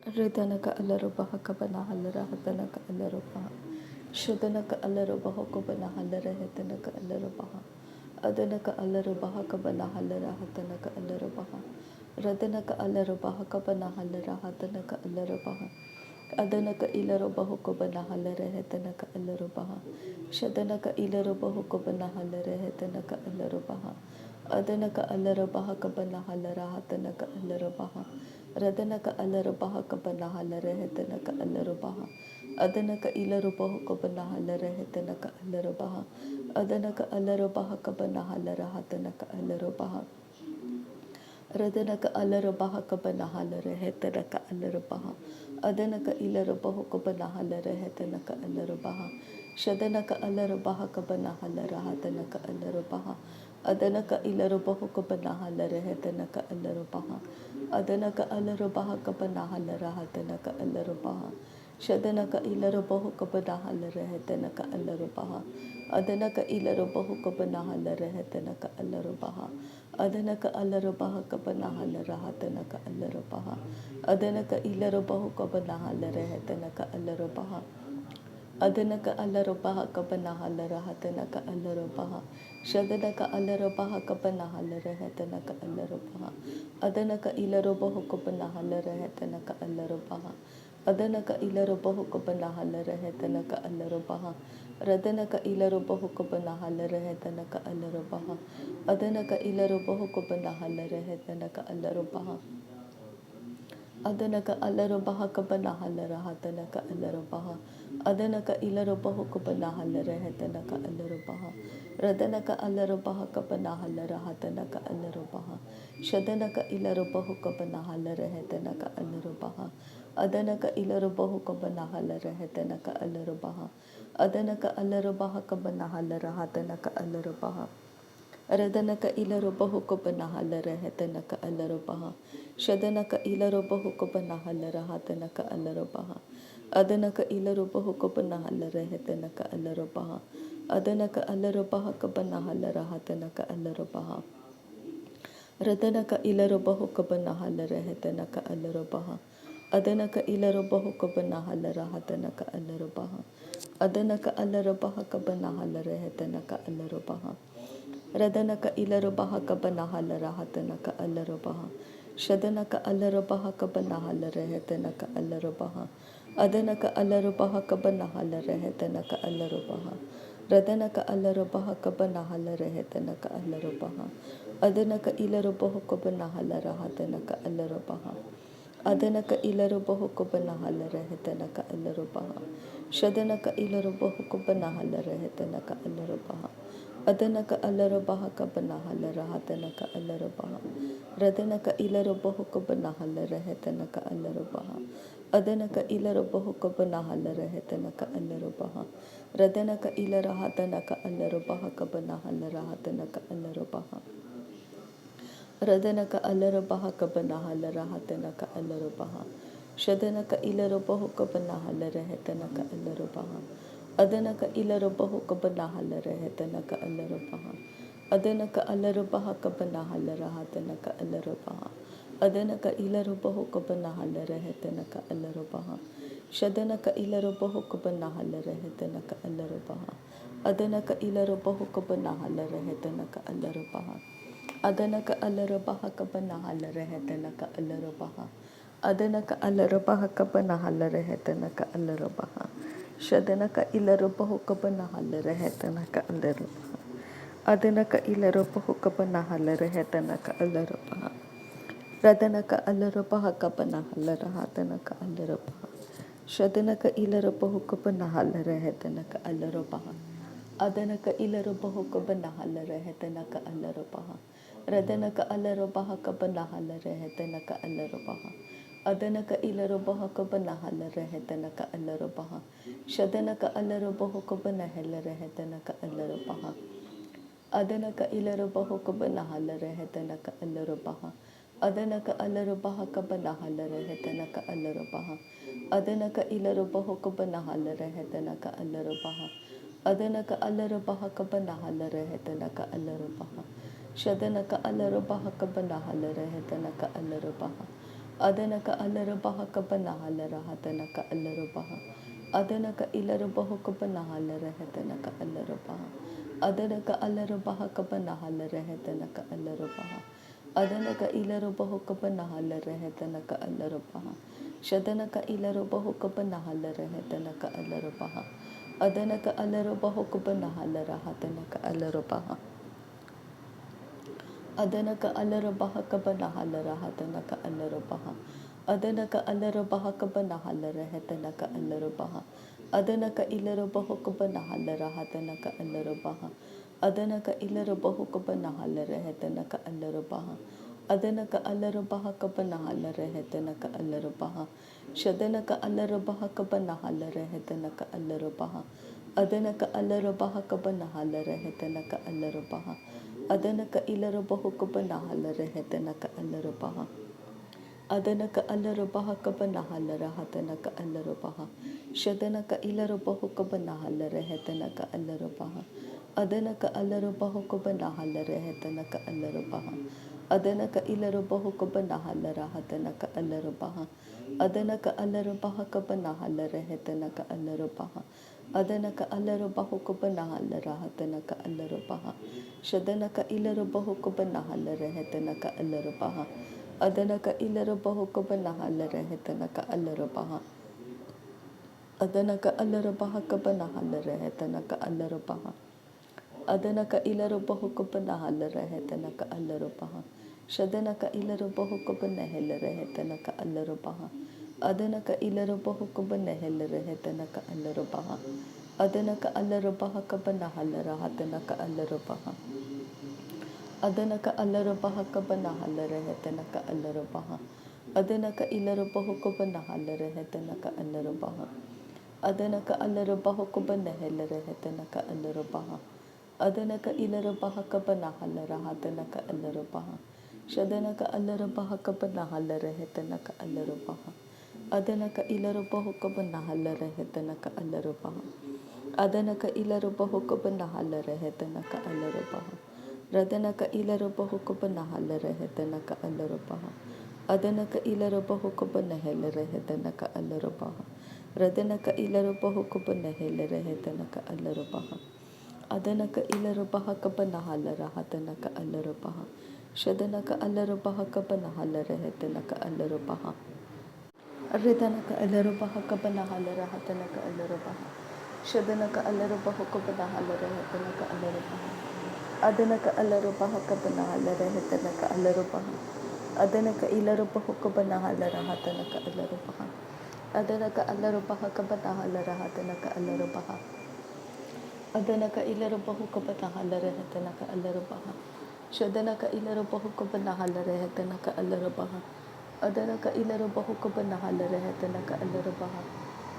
Ridanaka alarubaha kabana halara hatanaka alarubaha. Shudanaka alarubaha kubana halara hatanaka alarubaha. Adanaka alarubaha kabana halara hatanaka alarubaha. Radanaka alarubaha kabana halara hatanaka alarubaha. Adanaka ilarubaha kubana halara hatanaka alarubaha. Shadanaka ilarubaha kubana halara hatanaka alarubaha. Adanaka alarubaha kabana halara hatanaka alarubaha. Radanaka alarubaha kabana halara hatanaka alarubaha. Adanaka ilarubaha kabana halara hatanaka alarubaha. Adanaka alarubaha kabana halara hatanaka alarubaha. Radanaka alarubaha kabana halara hatanaka alarubaha. Adanaka ilarubaha kabana halara hatanaka alarubaha. Shadanaka alarubaha kabana halara hatanaka alarubaha. Adanaka ilarubaha kabana halara hatanaka alarubaha. Adanaka alarubaha kabana halara hatanaka alarubaha. Shadanaka ilarubaha kabana halara hatanaka alarubaha. Adanaka ilarubaha kabana halara hatanaka alarubaha. Adanaka alarubaha kabana halara hatanaka alarubaha. Adanaka ilarubaha kabana halara hatanaka alarubaha. Adanaka alarubaha kabana halara hatanaka alarubaha. Shadanaka alarubaha kabana halara hatanaka alarubaha. Adanaka ilarubaha kabana halara hatanaka alarubaha. Adanaka ilarubaha kabana halara hatanaka alarubaha. Radanaka ilarubaha kabana halara hatanaka alarubaha. Adanaka ilarubaha kabana halara hatanaka alarubaha. Adanaka alarubaha kabana halara hatanaka alarubaha. Adanaka ilarubaha kabana halara hatanaka alarubaha. Radanaka alarubaha kabana halara hatanaka alarubaha. Shadanaka ilarubaha kabana halara hatanaka alarubaha. Adanaka ilarubaha kabana halara hatanaka alarubaha. Adanaka alarubaha kabana halara hatanaka alarubaha. Radanaka ilarubaha kabana halara hatanaka alarubaha. Shadanaka ilarubaha kabana halara hatanaka alarubaha. Adanaka ilarubaha kabana halara hatanaka alarubaha. Adanaka alarubaha kabana halara hatanaka alarubaha. Radanaka ilarubaha kabana halara hatanaka alarubaha. Adanaka ilarubaha kabana halara hatanaka alarubaha. Adanaka alarubaha kabana halara hatanaka alarubaha. Radanaka ilarubaha kabana halara hatanaka alarubaha. Shadanaka alarubaha kabana halara hatanaka alarubaha. Adanaka alarubaha kabana halara hatanaka alarubaha. Radanaka alarubaha kabana halara hatanaka alarubaha. Adanaka ilarubaha kabana halara hatanaka alarubaha. Adanaka ilarubaha kabana halara hatanaka alarubaha. Shadanaka ilarubaha kabana halara hatanaka alarubaha. Adanaka alarubaha kabana halara hatanaka alarubaha. Radanaka ilarubaha kabana halara hatanaka alarubaha. Adanaka ilarubaha kabana halara hatanaka alarubaha. Radanaka ilara hatanaka alarubaha kabana halara hatanaka alarubaha. Radanaka alarubaha kabana halara hatanaka alarubaha. Shadanaka ilarubaha kabana halara hatanaka alarubaha. Adanaka ilarubaha kabana halara hatanaka alarubaha. Adanaka alarubaha kabana halara hatanaka alarubaha. Adanaka ilarubaha kabana halara hatanaka alarubaha. Shadanaka ilarubaha kabana halara hatanaka alarubaha. Adanaka ilarubaha kabana halara hatanaka alarubaha. Adanaka alarubaha kabana halara hatanaka alarubaha. Adanaka alarubaha kabana halara hatanaka alarubaha. Shadanaka ilarubaha kabana halara hatanaka alarubaha. Adanaka ilarubaha kabana halara hatanaka alarubaha. Radanaka alarubaha kabana halara hatanaka alarubaha. Shadanaka ilarubaha kabana halara hatanaka alarubaha. Adanaka ilarubaha kabana halara hatanaka alarubaha. Radanaka alarubaha kabana halara hatanaka alarubaha. Adanaka ilarubaha kabana halara hatanaka alarubaha. Shadanaka alarubaha kabana halara hatanaka alarubaha. Adanaka ilarubaha kabana halara hatanaka alarubaha. Adanaka alarubaha kabana halara hatanaka alarubaha. Adanaka ilarubaha kabana halara hatanaka alarubaha. Adanaka alarubaha kabana halara hatanaka alarubaha. Shadanaka alarubaha kabana halara hatanaka alarubaha. Adanaka Alarabahakabanahalara Hatanaka Alarabaha. Adanaka Ilarabahukabanahara Hatanaka Alarabaha. Adanaka Alarabahakabanahalara Hatanaka Alarabaha. Adanaka Ilarabahukabanahara Hatanaka Alarabaha. Shadanaka Ilarabahukabanahara Hatanaka Alarabaha. Adanaka Alarabahukabanahara Hatanaka Alarabaha. Adanaka Alarabaha Kabanahalara Hatanaka Alarabaha. Adanaka Alarabaha Kabanahalara Hatanaka Alarabaha. Adanaka Ilarabahu Kabanahalara Hatanaka Alarabaha. Adanaka Ilarabahu Kabanahalara Hatanaka Alarabaha. Adanaka Alarabaha Kabanahalara Hatanaka Alarabaha. Shadanaka Alarabaha Kabanahalara Hatanaka Alarabaha. Adanaka Alarabaha Kabanahalara Hatanaka Alarabaha. Adanaka Ilarabahukabanahara Hatanaka Alarabaha. Adanaka Alarabahukabanahara Hatanaka Alarabaha. Shadanaka Ilarabahukabanahara Hatanaka Alarabaha. Adanaka Alarabahukabanahara Hatanaka Alarabaha. Adanaka Ilarabahukabanahara Hatanaka Alarabaha. Adanaka Alarabahukabanahara Hatanaka Alarabaha. Adanaka Alarabahukabanahara Hatanaka Alarabaha. Shadanaka Ilarabahukabanahara Hatanaka Alarabaha. Adanaka Ilarabahukabanahara Hatanaka Alarabaha. Adanaka Alarabahukabanahara Hatanaka Alarabaha. Adanaka Ilarabahukabanahara Hatanaka Alarabaha. Shadanaka Ilarabahukabanahara Hatanaka Alarabaha. Adanaka Ilarabahukabanahara Hatanaka Alarabaha. Adanaka Alarabahukabanahara Hatanaka Alarabaha. Adanaka Alarabahukabanahara Hatanaka Alarabaha. Adanaka Ilarabahukabanahara Hatanaka Alarabaha. Adanaka Alarabahukabanahara Hatanaka Alarabaha. Adanaka Ilarabahukabanahara Hatanaka Alarabaha. Shadanaka Alarabahukabanahara Hatanaka Alarabaha. Adanaka Ilarabahukabanahara Hatanaka Alarabaha. Adanaka Ilarabahukabanahara Hatanaka Alarabaha. Radanaka Ilarabahukabanahara Hatanaka Alarabaha. Adanaka Ilarabahukabanahara Hatanaka Alarabaha. Radanaka Ilarabahukabanahara Hatanaka Alarabaha. Adanaka Ilarabahukabanahara Hatanaka Alarabaha. Shadanaka Alarabahukabanahara Hatanaka Alarabaha. Ridanaka Alarabahukabanahara Hatanaka Alarabaha. Shadanaka Alarabahukabanahara Hatanaka Alarabaha. Adanaka Alarabahukabanahara Hatanaka Alarabaha. Adanaka Ilarabahukabanahara Hatanaka Alarabaha. Adanaka Alarabahukabanahara Hatanaka Alarabaha. Adanaka Ilarabahukabanahara Hatanaka Alarabaha. Shadanaka Ilarabahukabanahara Hatanaka Alarabaha. Adanaka Ilarabahukabanahara Hatanaka Alarabaha.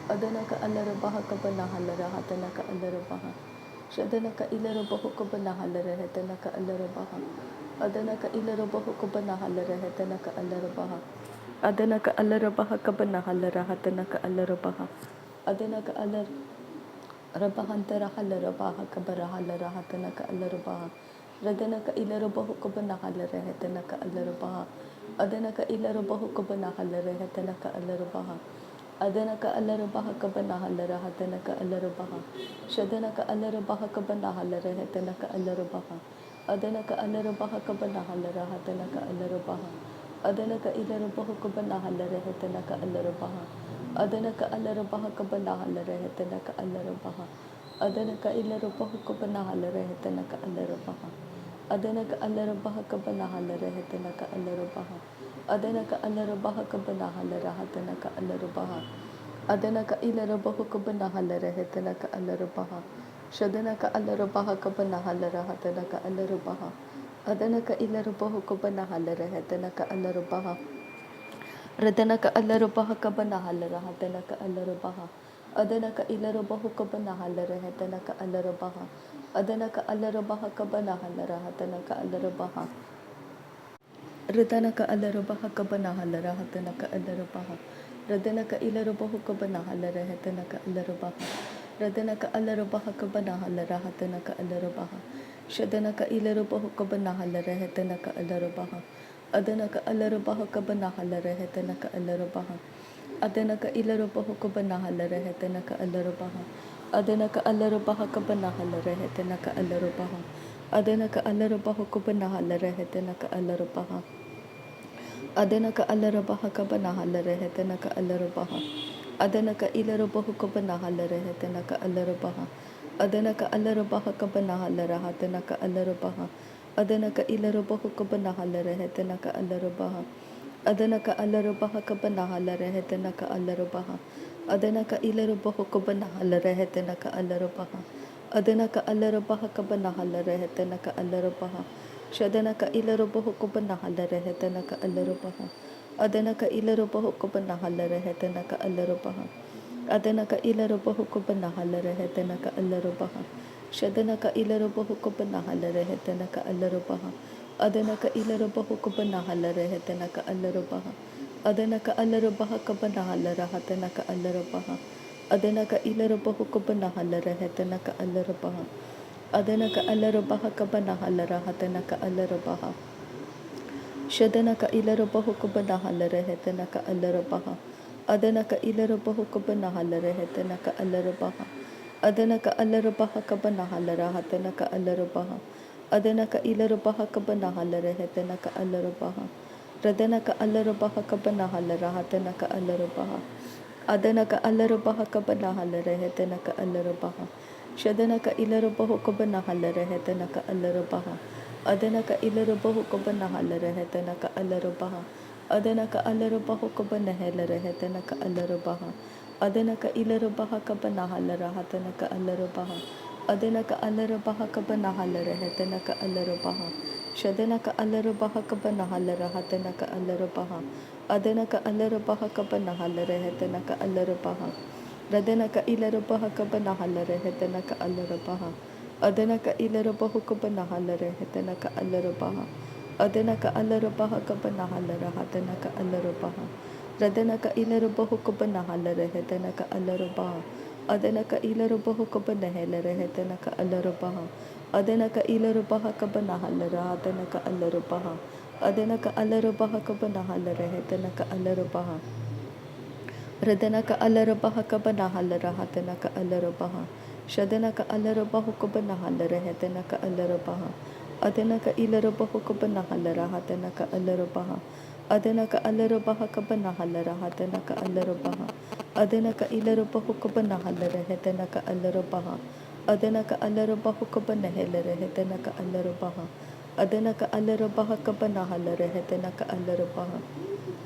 Adanaka Alarabahukabanahara Hatanaka Alarabaha. Shadanaka Ilarabahukabanahara Hatanaka Alarabaha. Adanaka Ilarabahukabanahara Hatanaka Alarabaha. Adanaka Alarabahukabanahara Hatanaka Alarabaha. Adanaka Alarabahandara Halarabaha Kabarahalara Hatanaka Alarabaha. Radanaka Ilarabahukabanahara Hatanaka Alarabaha. Adanaka Ilarabahukabanahara Hatanaka Alarabaha. Adanaka Alarabahukabanahara Hatanaka Alarabaha. Shadanaka Alarabahukabanahara Hatanaka Alarabaha. Adanaka Alarabahukabanahara Hatanaka Alarabaha. Adanaka Ilarabahukabanahara Hatanaka Alarabaha. Adanaka Alarabahukabanahara Hatanaka Alarabaha. Adanaka Ilarabahukabanahara Hatanaka Alarabaha. Adanaka Alarabahukabanahara Hatanaka Alarabaha. Adanaka Alarabahukabanahara Hatanaka Alarabaha. Adanaka Ilarabahukabanahara Hatanaka Alarabaha. Shadanaka Alarabahukabanahara Hatanaka Alarabaha. Adanaka Ilarabahukabanahara Hatanaka Alarabaha. Radanaka Alarabahukabanahara Hatanaka Alarabaha. Adanaka Ilarabahukabanahara Hatanaka Alarabaha. Adanaka Alarabahukabanahara Hatanaka Alarabaha. Radanaka Alarabahukabanahara Hatanaka Alarabaha. Radanaka Ilarabahukabanahara Hatanaka Alarabaha. Radanaka Alarabahukabanahara Hatanaka Alarabaha. Shadanaka Ilarabahukabanahara Hatanaka Alarabaha. Adanaka alarubaha kabanahalarehitenaka alarubaha. Adanaka ilarubaha kabanahalarehitenaka alarubaha. Adanaka alarubaha kabanahalarehitenaka alarubaha. Adanaka alarubaha kabanahalarehitenaka alarubaha. Adanaka alarubaha kabanahalarehitenaka alarubaha. Adanaka ilarubaha kabanahalarehitenaka alarubaha. Adanaka alarubaha kabanahalarahatenaka alarubaha. Adanaka ilarubaha kabanahalarahetenaka alarubaha. Adanaka alarubaha kabanahalarahetenaka alarubaha. Adanaka ilarubaha kabanahalarahetenaka alarubaha. Adanaka alarubaha kabanahalarahetenaka alarubaha. Shadanaka ilarubaha kabanahalarahetenaka alarubaha. Adanaka ilarubaha kabanahalarahetenaka alarubaha. Adanaka ilarubaha kabanahalarahetenaka alarubaha. Shadanaka ilarubaha kabanahalarahetenaka alarubaha. Adanaka ilarubaha kabanahalarahetenaka alarubaha. Adanaka alarubaha kabanahalarahatenaka alarubaha. Adanaka ilarubaha kabanahalarahetenaka alarubaha. Adanaka alarubaha kabanahalarahatenaka alarubaha. Shadanaka ilarubaha kabanahalarahetenaka alarubaha. Adanaka ilarubaha kabanahalarahetenaka alarubaha. Adanaka alarubaha kabanahalarahatenaka alarubaha. Adanaka ilarubaha kabanahalarahetenaka alarubaha. Radanaka alarubaha kabanahalarahatenaka alarubaha. Adanaka alarubaha kabanahalarahetenaka alarubaha. Shadanaka ilarubaha kabanahalarahetenaka alarubaha. Adanaka ilarubaha kabanahalarahetenaka alarubaha. Adanaka alarubaha kabanahalarahetenaka alarubaha. Adanaka ilarubaha kabanahalarahatenaka alarubaha. Adanaka alarubaha kabanahalarahetenaka alarubaha. Shadanaka alarubaha kabanahalarahatenaka alarubaha. Adanaka alarubaha kabanahalarahetenaka alarubaha. Radanaka ilarubaha kabanahalarahetenaka alarubaha. Adanaka ilarubaha kabanahalarahetenaka alarubaha. Adanaka alarubaha kabanahalarahatenaka alarubaha. Radanaka ilarubaha kabanahalarahetenaka alarubaha. Adanaka ilarubaha kabanahalarahetenaka alarubaha. Adanaka ilarubaha kabanahalarahatenaka alarubaha. Adanaka alarubaha kabanahalarahetenaka alarubaha. Radanaka alarubaha kabanahalarahatenaka alarubaha. Shadanaka alarubaha kabanahalarahetenaka alarubaha. Adanaka ilarubaha kabanahalarahatenaka alarubaha. Adanaka alarubaha kabanahalarahatenaka alarubaha. Adanaka ilarubaha kabanahalarahetenaka alarubaha. Adanaka alarubaha kabanahalarahetenaka alarubaha. Adanaka alarubaha kabanahalarahetenaka alarubaha.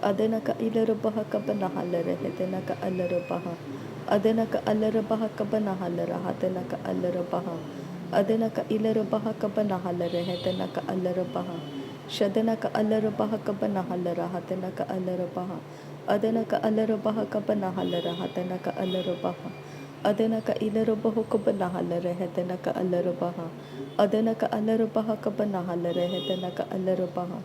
Adanaka ilarubaha kabanahalarahetenaka alarubaha. Adanaka alarubaha kabanahalarahatenaka alarubaha. Adanaka ilarubaha kabanahalarahetenaka alarubaha. Shadanaka alarubaha kabanahalarahatenaka alarubaha. Adanaka alarubaha kabanahalarahatenaka alarubaha. Adanaka ilarubaha kabanahalarahetenaka alarubaha. Adanaka alarubaha kabanahalarahetenaka alarubaha.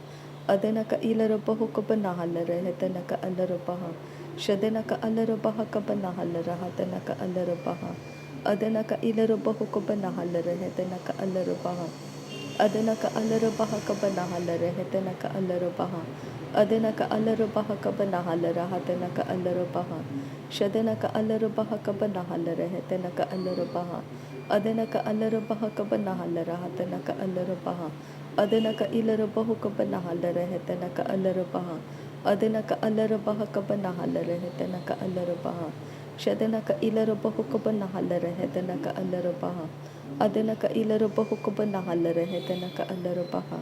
Adanaka ilarubaha kabanahalarahetenaka alarubaha. Shadanaka alarubaha kabanahalarahatenaka alarubaha. Adanaka ilarubaha kabanahalarahetenaka alarubaha. Adanaka alarubaha kabanahalarahetenaka alarubaha. Adanaka alarubaha kabanahalarahatenaka alarubaha. Shadanaka alarubaha kabanahalarahetenaka alarubaha. Adanaka alarubaha kabanahalarahatenaka alarubaha. Adanaka ilarubaha kabanahalarahetenaka alarubaha. Adanaka alarubaha kabanahalarahetenaka alarubaha. Shadanaka ilarubaha kabanahalarahetenaka alarubaha. Adanaka ilarubaha kabanahalarahetenaka alarubaha.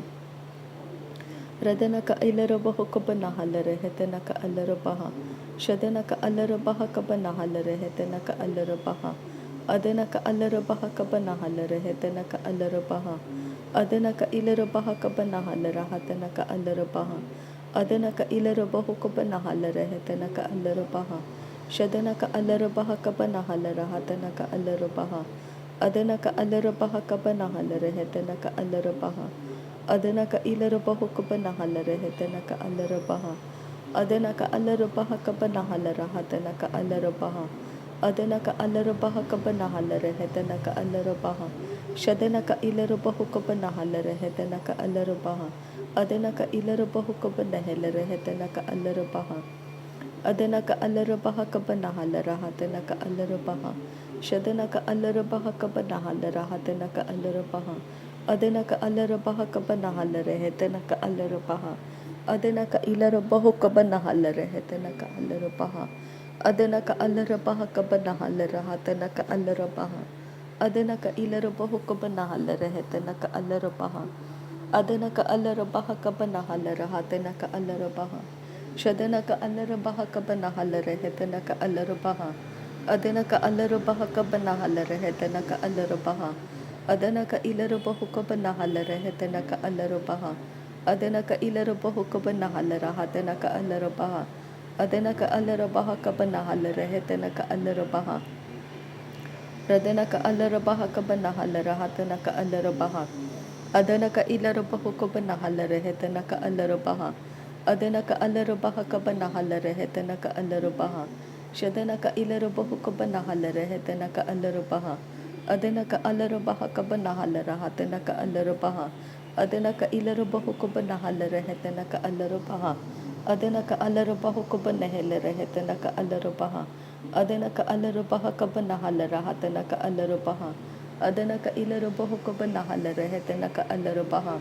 Radanaka ilarubaha kabanahalarahetenaka alarubaha. Shadanaka alarubaha kabanahalarahetenaka alarubaha. Adanaka alarubaha kabanahalarahetenaka alarubaha. Adanaka ilarubaha kabanahalarahatenaka alarubaha. Adanaka ilarubaha kabanahalarahetenaka alarubaha. Shadanaka alarubaha kabanahalarahatenaka alarubaha. Adanaka alarubaha kabanahalarahetenaka alarubaha. Adanaka ilarubaha kabanahalarahetenaka alarubaha. Adanaka alarubaha kabanahalarahatenaka alarubaha. Adanaka alarubaha kabanahalarahetenaka alarubaha. Shadanaka ilarubaha kabanahalarahetenaka alarubaha. Adenaka ilarubahu kabanahelarehetanaka alarabaha. Adenaka alarabaha kabanahalarahatanaka alarabaha. Shadanaka alarabaha kabanahalarahatanaka alarabaha. Adenaka alarabaha kabanahalarehetanaka alarabaha. Adenaka ilarabahu kabanahalarehetanaka alarabaha. Adenaka alarabaha kabanahalarehetanaka alarabaha. Adenaka ilarabahu kabanahalarehetanaka alarabaha. Adanaka alarabaha kabanahalarehetanaka alarabaha. Shadanaka alarabaha kabanahalarehetanaka alarabaha. Adanaka alarabaha kabanahalarehetanaka alarabaha. Adanaka ilarabahu kabanahalarehetanaka alarabaha. Adanaka ilarabahu kabanahalarehetanaka alarabaha. Adanaka alarabaha kabanahalarehetanaka alarabaha. Radanaka alarabaha kabanahalarehetanaka alarabaha. Adanaka ilarabahu kabanahalarehetanaka alarabaha. Adanaka alarabaha kabanahalarehetanaka alarabaha. Shadanaka ilarabahu kabanahalarehetanaka alarabaha. Adanaka alarabaha kabanahalarehetanaka alarabaha. Adanaka ilarabahu kabanahalarehetanaka alarabaha. Adanaka alarabahu kabanahalarehetanaka alarabaha. Adanaka alarabaha kabanahalarehetanaka alarabaha. Adanaka ilarabahu kabanahalarehetanaka alarabaha.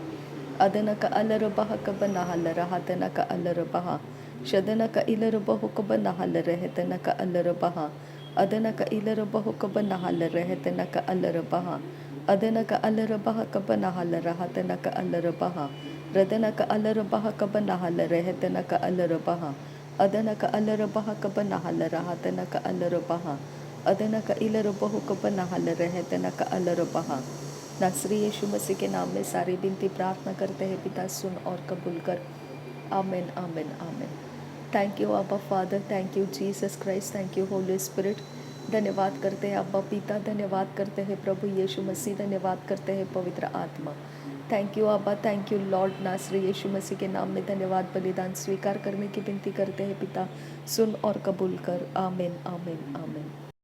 Adanaka alarabaha kabanahalarehetanaka alarabaha. Shadanaka ilarabahu kabanahalarehetanaka alarabaha. Adanaka ilarabahu kabanahalarehetanaka alarabaha. Adanaka alarabaha kabanahalarehetanaka alarabaha. Radanaka alarabaha kabanahalarehetanaka alarabaha. Adanaka alarabaha kabanahalarehetanaka alarabaha. Adanaka ilarabahu kabanahalarehetanaka alarabaha. नासरी यीशु मसीह के नाम में सारी विनती प्रार्थना करते हैं पिता, सुन और कबूल कर। आमीन आमीन आमीन। थैंक यू अब्बा father, thank you Jesus Christ, thank you Holi spirit. धन्यवाद करते हैं अब्बा पिता, धन्यवाद करते हैं प्रभु यीशु मसीह, धन्यवाद करते हैं पवित्र आत्मा। थैंक यू अब्बा, थैंक यू लॉर्ड। नासरी यीशु मसीह के नाम में धन्यवाद बलिदान स्वीकार करने की विनती करते हैं पिता, सुन और कबूल कर। आमीन आमीन आमीन।